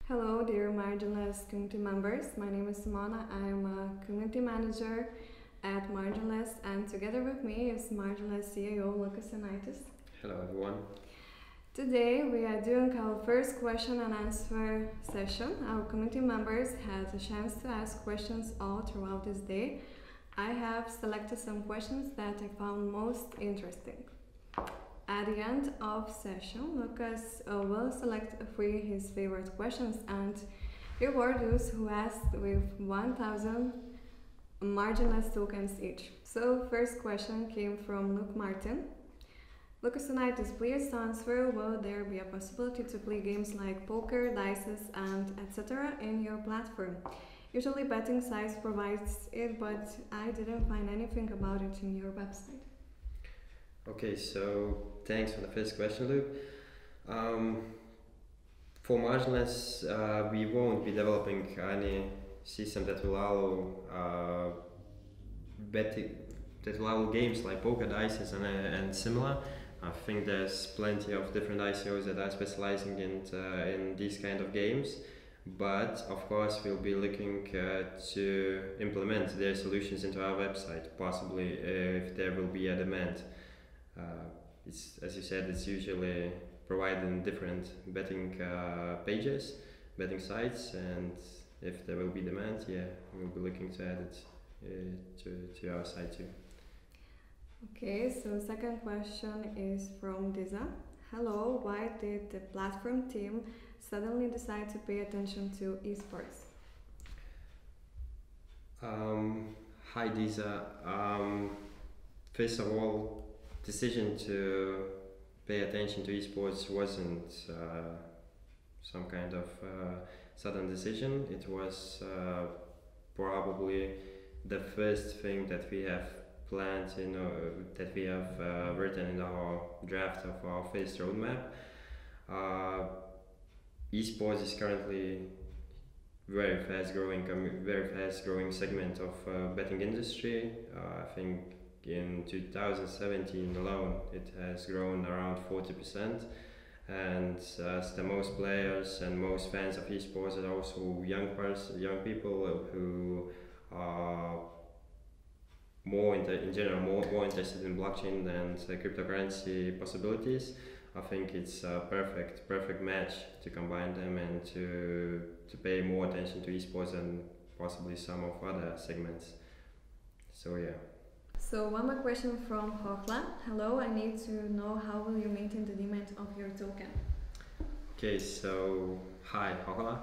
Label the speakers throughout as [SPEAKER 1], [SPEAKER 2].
[SPEAKER 1] Hello, dear Marginless community members. My name is Simona. I am a community manager at Marginless, and together with me is Marginless CEO Lukas Jonaitis.
[SPEAKER 2] Hello everyone.
[SPEAKER 1] Today we are doing our first question and answer session. Our community members had a chance to ask questions all throughout this day. I have selected some questions that I found most interesting. At the end of session, Lukas will select three his favorite questions and reward those who asked with 1,000 marginless tokens each. So first question came from Luke Martin. Lukas Jonaitis, please answer, will there be a possibility to play games like poker, dice and etc. in your platform? Usually betting sites provides it, but I didn't find anything about it in your website.
[SPEAKER 2] Okay, so thanks for the first question, Luke. For Marginless, we won't be developing any system that will allow games like poker, dice and similar. I think there's plenty of different ICOs that are specializing in these kind of games, but of course we'll be looking to implement their solutions into our website, possibly if there will be a demand. It's, as you said, it's usually provided in different betting pages, betting sites, and if there will be demand, yeah, we'll be looking to add it to our site too.
[SPEAKER 1] Okay, so second question is from Diza. Hello, why did the platform team suddenly decide to pay attention to eSports?
[SPEAKER 2] Hi Diza. First of all, decision to pay attention to esports wasn't some kind of sudden decision. It was probably the first thing that we have planned, that we have written in our draft of our first roadmap. Esports is currently very fast growing segment of betting industry. I think in 2017 alone, it has grown around 40%, and as the most players and most fans of esports are also young people who are more interested in blockchain and cryptocurrency possibilities. I think it's a perfect match to combine them and to pay more attention to esports and possibly some of other segments. So yeah.
[SPEAKER 1] So one more question from Hochla. Hello, I need to know how will you maintain the demand of your token?
[SPEAKER 2] Okay, so hi Hochla.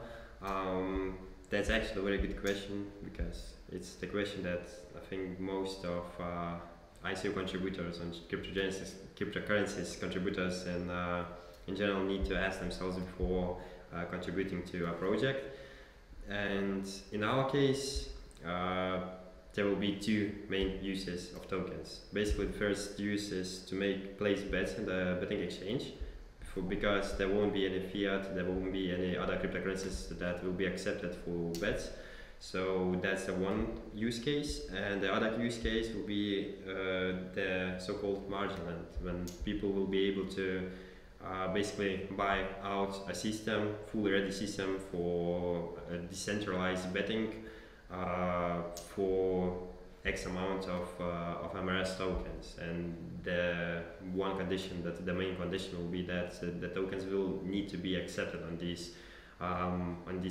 [SPEAKER 2] That's actually a very good question because it's the question that I think most of ICO contributors and cryptocurrencies contributors and in general need to ask themselves before contributing to a project. And in our case, there will be two main uses of tokens. Basically, the first use is to place bets in the betting exchange, because there won't be any fiat, there won't be any other cryptocurrencies that will be accepted for bets. So that's the one use case, and the other use case will be the so-called marginless, when people will be able to basically buy out a system, fully ready system for decentralized betting for X amount of MRS tokens, and the main condition will be that the tokens will need to be accepted on these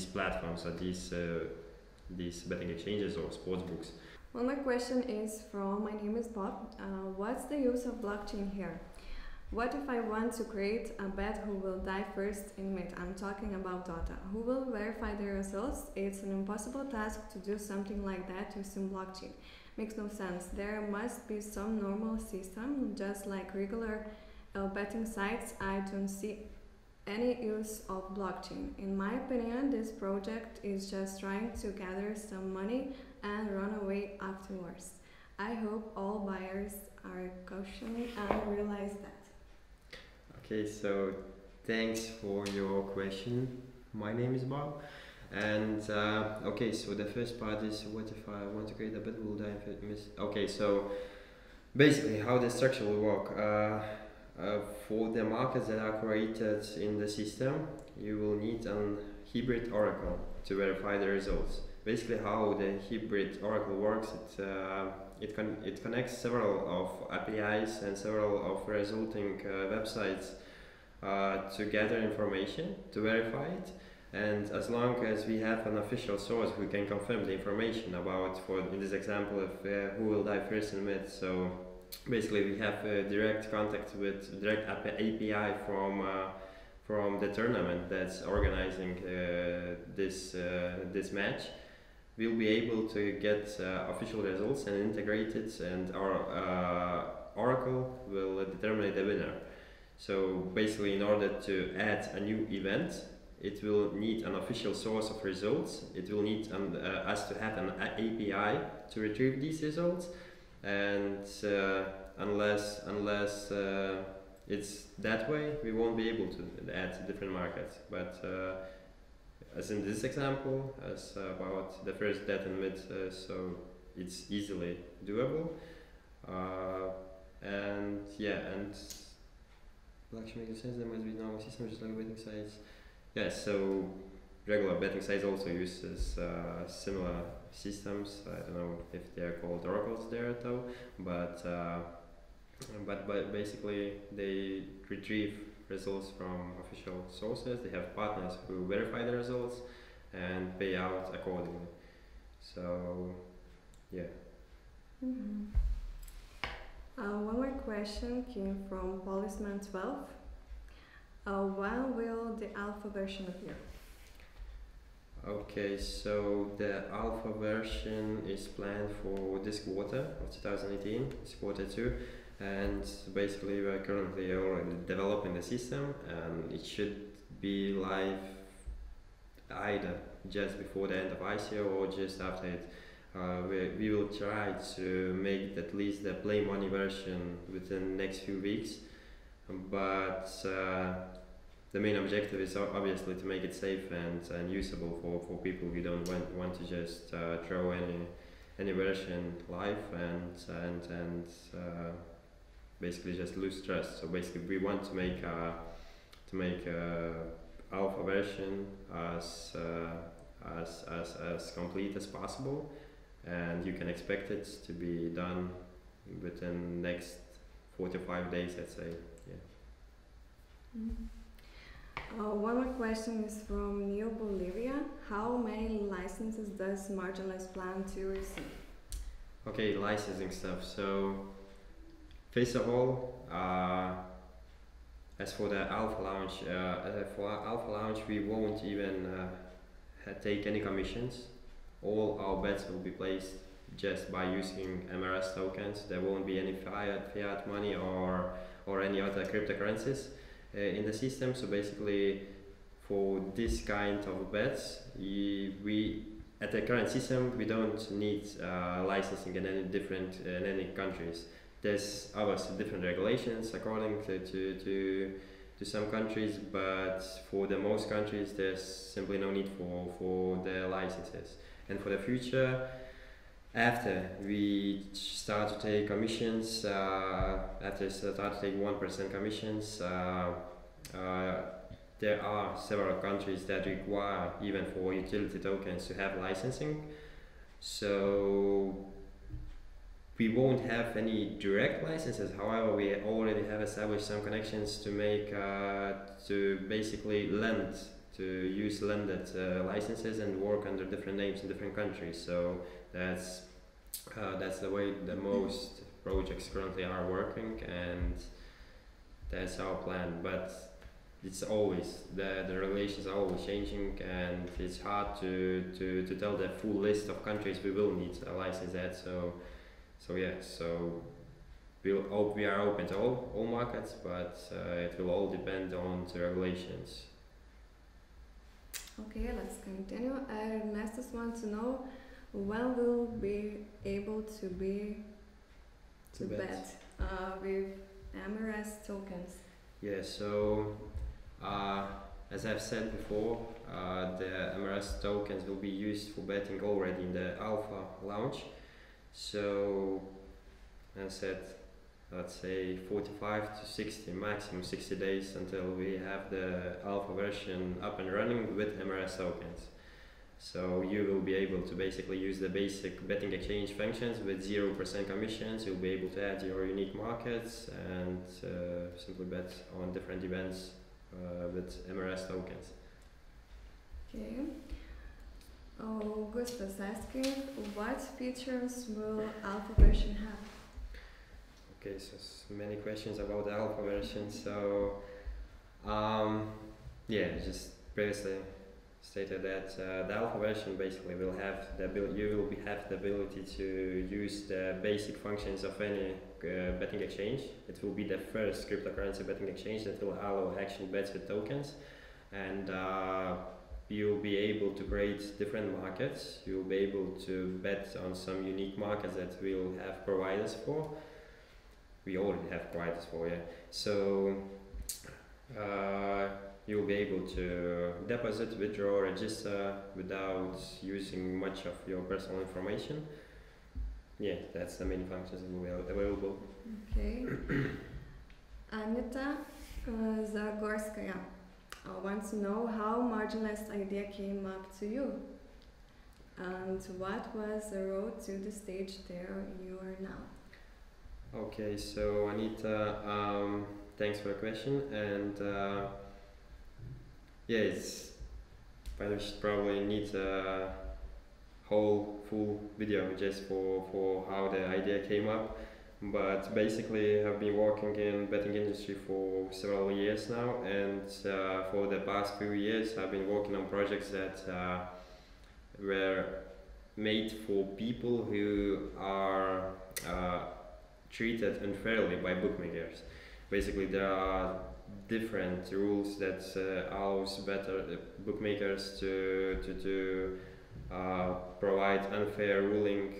[SPEAKER 2] platforms, or these betting exchanges or sports books.
[SPEAKER 1] One more question is from my name is Bob. What's the use of blockchain here? What if I want to create a bet who will die first in mid? I'm talking about Dota. Who will verify the results? It's an impossible task to do something like that using blockchain. Makes no sense. There must be some normal system, just like regular betting sites. I don't see any use of blockchain. In my opinion, this project is just trying to gather some money and run away afterwards. I hope all buyers are cautious and realize that.
[SPEAKER 2] Okay, so thanks for your question. My name is Bob. And okay, so the first part is, what if I want to create a bet will die if it miss? Okay, so basically how the structure will work. For the markets that are created in the system, you will need a hybrid oracle to verify the results. Basically, how the hybrid oracle works, it connects several of APIs and several of resulting websites to gather information to verify it. And as long as we have an official source who can confirm the information about, for in this example, if who will die first in mid, so basically we have direct contact with direct API from the tournament that's organizing this match. We'll be able to get official results and integrate it, and our oracle will determine the winner. So basically, in order to add a new event, it will need an official source of results. It will need us to have an API to retrieve these results, and unless it's that way, we won't be able to add different markets. But as in this example, as about the first death in mid, so it's easily doable. And yeah, and will actually make sense. There must be normal system just like betting sites. Yeah, so regular betting sites also uses similar systems. I don't know if they are called oracles there though, but basically they retrieve results from official sources. They have partners who verify the results and pay out accordingly. So yeah.
[SPEAKER 1] Mm-hmm. One more question came from Policeman12. When will the alpha version appear?
[SPEAKER 2] Okay, so the alpha version is planned for this quarter of 2018, it's quarter 2, and basically we're currently already developing the system, and it should be live either just before the end of ICO or just after it. We will try to make at least the play money version within the next few weeks, but the main objective is obviously to make it safe and usable for people who don't want to just throw any version live and basically just lose trust. So basically we want to make alpha version as complete as possible, and you can expect it to be done within next 45 days, let's say. Yeah.
[SPEAKER 1] Mm-hmm. One more question is from Neo Bolivia. How many licenses does Marginless plan to receive?
[SPEAKER 2] Okay, licensing stuff. So first of all, as for the alpha launch, we won't even take any commissions. All our bets will be placed just by using MRS tokens. There won't be any fiat money or any other cryptocurrencies in the system. So basically, for this kind of bets, we at the current system we don't need licensing in any countries. There's obviously different regulations according to some countries, but for the most countries there's simply no need for the licenses. And for the future, after we start to take commissions, after start to take 1% commissions, there are several countries that require, even for utility tokens, to have licensing. So we won't have any direct licenses. However, we already have established some connections to make to basically use lended licenses and work under different names in different countries. So that's the way the most projects currently are working, and that's our plan. But it's always the regulations are always changing, and it's hard to tell the full list of countries we will need a license at. So we are open to all markets, but it will all depend on the regulations.
[SPEAKER 1] Okay, let's continue. Ernestus wants to know when we'll be able to bet with MRS tokens.
[SPEAKER 2] Yeah, so as I've said before, the MRS tokens will be used for betting already in the alpha launch. So as I said, let's say 45 to 60, maximum 60 days until we have the alpha version up and running with MRS tokens. So you will be able to basically use the basic betting exchange functions with 0% commissions. You'll be able to add your unique markets and simply bet on different events with MRS tokens.
[SPEAKER 1] Okay. August is asking, what features will alpha version have?
[SPEAKER 2] Okay, so many questions about the alpha version. So yeah, just previously stated that the alpha version basically will have the have the ability to use the basic functions of any betting exchange. It will be the first cryptocurrency betting exchange that will allow action bets with tokens, and you'll be able to create different markets. You'll be able to bet on some unique markets that we'll have providers for. We already have providers for, yeah. So you'll be able to deposit, withdraw, register without using much of your personal information. Yeah, that's the main functions that will be available.
[SPEAKER 1] Okay. Anita Zagorskaya wants to know how Marginless idea came up to you, and what was the road to the stage there you are now.
[SPEAKER 2] Okay, so Anita, thanks for the question, and yeah, I should probably need a whole full video just for how the idea came up. But basically, I've been working in betting industry for several years now, and for the past few years, I've been working on projects that were made for people who are treated unfairly by bookmakers. Basically, there are different rules that allows better bookmakers to provide unfair ruling,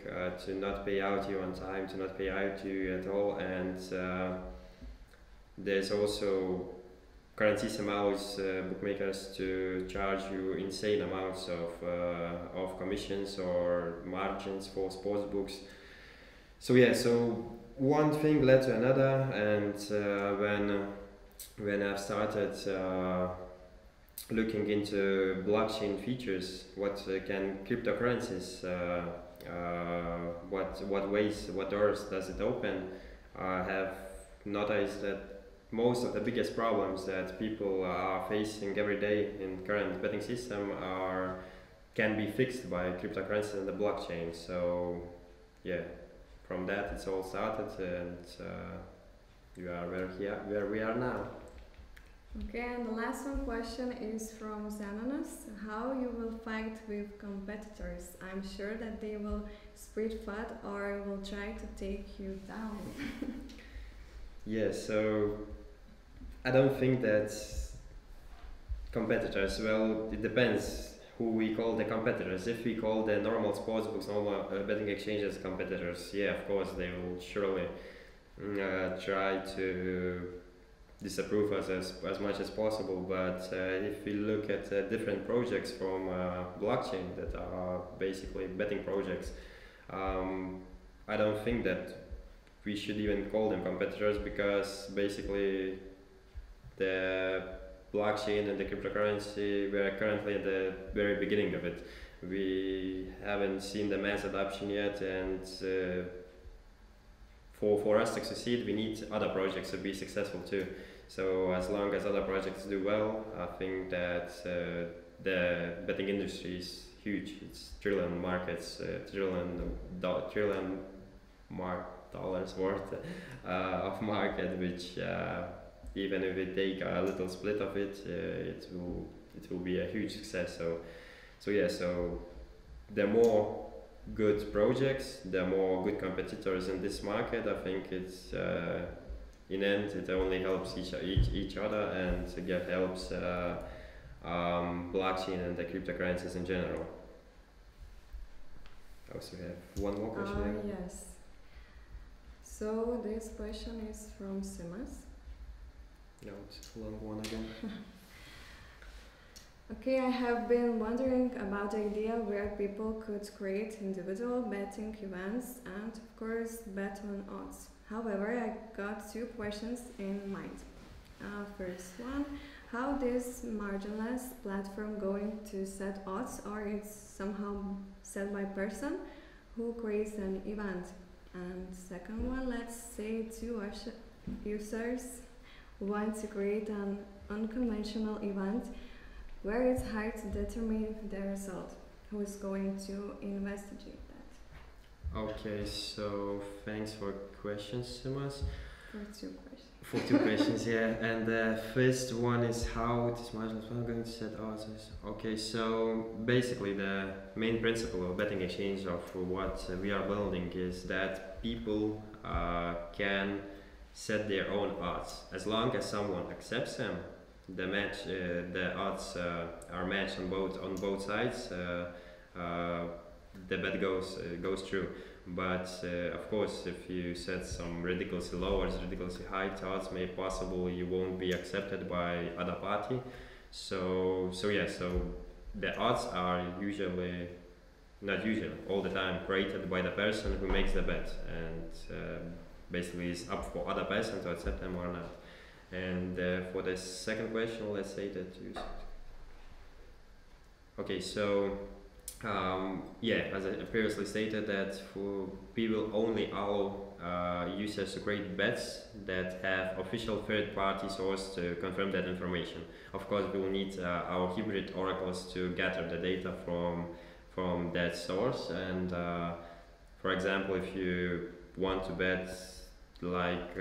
[SPEAKER 2] to not pay out you on time, to not pay out you at all, and there's also current system allows bookmakers to charge you insane amounts of commissions or margins for sports books. So yeah, so one thing led to another, and when I've started looking into blockchain features, what can cryptocurrencies, what ways, what doors does it open, I have noticed that most of the biggest problems that people are facing every day in current betting system can be fixed by cryptocurrencies and the blockchain. So yeah, from that it's all started, and we are where we are now.
[SPEAKER 1] Okay, and the last one question is from Xanonus. How you will fight with competitors? I'm sure that they will spread FUD or will try to take you down.
[SPEAKER 2] Yeah, so I don't think that competitors, well, it depends who we call the competitors. If we call the normal sportsbooks, normal betting exchanges competitors, yeah, of course they will surely try to disapprove us as much as possible. But if we look at different projects from blockchain that are basically betting projects, I don't think that we should even call them competitors, because basically the blockchain and the cryptocurrency, we are currently at the very beginning of it. We haven't seen the mass adoption yet, and for us to succeed, we need other projects to be successful too. So as long as other projects do well, I think that the betting industry is huge. It's trillion markets, trillion dollars worth of market, which even if we take a little split of it, it will be a huge success. So yeah, so the more good projects, the more good competitors in this market. I think it's in end it only helps each other, and it helps blockchain and the cryptocurrencies in general. I also have one more question.
[SPEAKER 1] Yes. So this question is from Simas.
[SPEAKER 2] No, it's a long one again.
[SPEAKER 1] Okay, I have been wondering about the idea where people could create individual betting events and of course bet on odds. However, I got 2 questions in mind. First one, how this Marginless platform going to set odds, or it's somehow set by person who creates an event? And second one, let's say 2 users want to create an unconventional event where it's hard to determine the result. Who is going to investigate that?
[SPEAKER 2] Okay, so thanks for questions, Simas.
[SPEAKER 1] For 2 questions.
[SPEAKER 2] For 2 questions, yeah. And the first one is how this Marginless is going to set odds. Okay, so basically the main principle of betting exchange of what we are building is that people can set their own odds as long as someone accepts them. The odds are matched on both sides. The bet goes through. But of course, if you set some ridiculously low or ridiculously high odds, may possible you won't be accepted by other party. So the odds are usually, not usually, all the time created by the person who makes the bet, and basically it's up for other person to accept them or not. And for the second question, let's say that you. Okay, so. As I previously stated, that we will only allow users to create bets that have official third-party source to confirm that information. Of course, we will need our hybrid oracles to gather the data from that source. And for example, if you want to bet, like,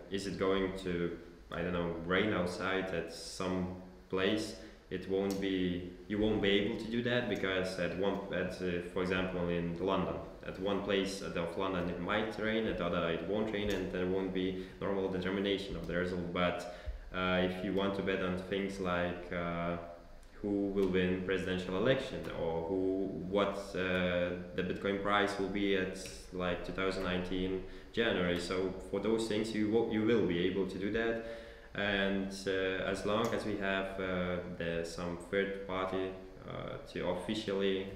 [SPEAKER 2] is it going to, I don't know, rain outside at some place? You won't be able to do that, because for example in London, at one place of London it might rain, at other it won't rain, and there won't be normal determination of the result. But if you want to bet on things like who will win presidential election, or what the Bitcoin price will be at like 2019 January, so for those things you will be able to do that. And as long as we have some third party to officially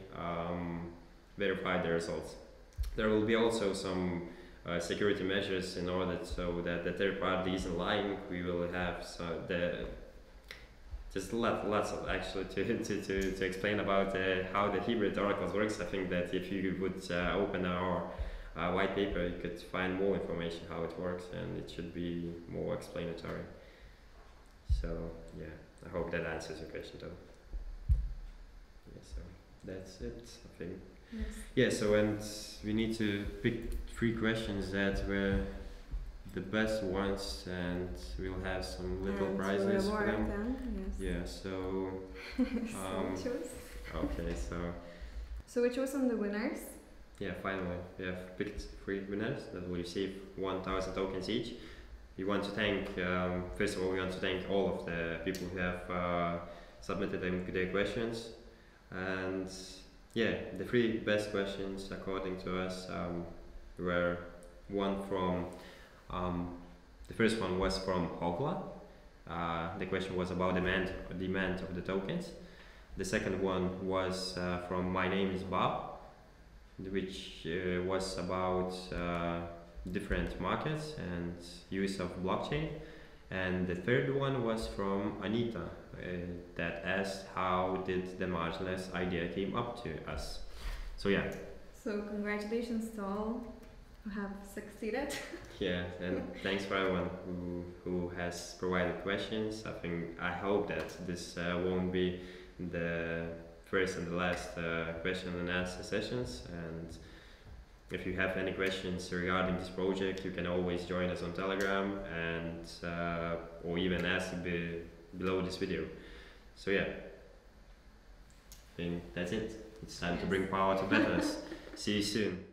[SPEAKER 2] verify the results. There will be also some security measures in order so that the third party isn't lying. We will have just lots of actually to explain about how the hybrid oracles works. I think that if you would open our white paper, you could find more information how it works, and it should be more explanatory. So yeah, I hope that answers your question though. Yeah, so that's it, I think.
[SPEAKER 1] Yes.
[SPEAKER 2] Yeah, so and we need to pick 3 questions that were the best ones, and we'll have some little prizes for them.
[SPEAKER 1] Yes.
[SPEAKER 2] Yeah, so
[SPEAKER 1] choose.
[SPEAKER 2] Okay,
[SPEAKER 1] So we chose on the winners.
[SPEAKER 2] Yeah, finally we have picked 3 winners that will receive 1,000 tokens each. We want to thank, first of all, we want to thank all of the people who have submitted their questions. And yeah, the 3 best questions according to us were one from, the first one was from Hogla. The question was about demand of the tokens. The second one was from My Name is Bob, which was about different markets and use of blockchain. And the third one was from Anita, that asked how did the Marginless idea came up to us. So yeah.
[SPEAKER 1] So congratulations to all who have succeeded.
[SPEAKER 2] Yeah, and thanks for everyone who has provided questions. I hope that this won't be the first and the last question and answer sessions. And if you have any questions regarding this project, you can always join us on Telegram and or even ask below this video. So yeah, I think that's it. It's time to bring power to betters. See you soon.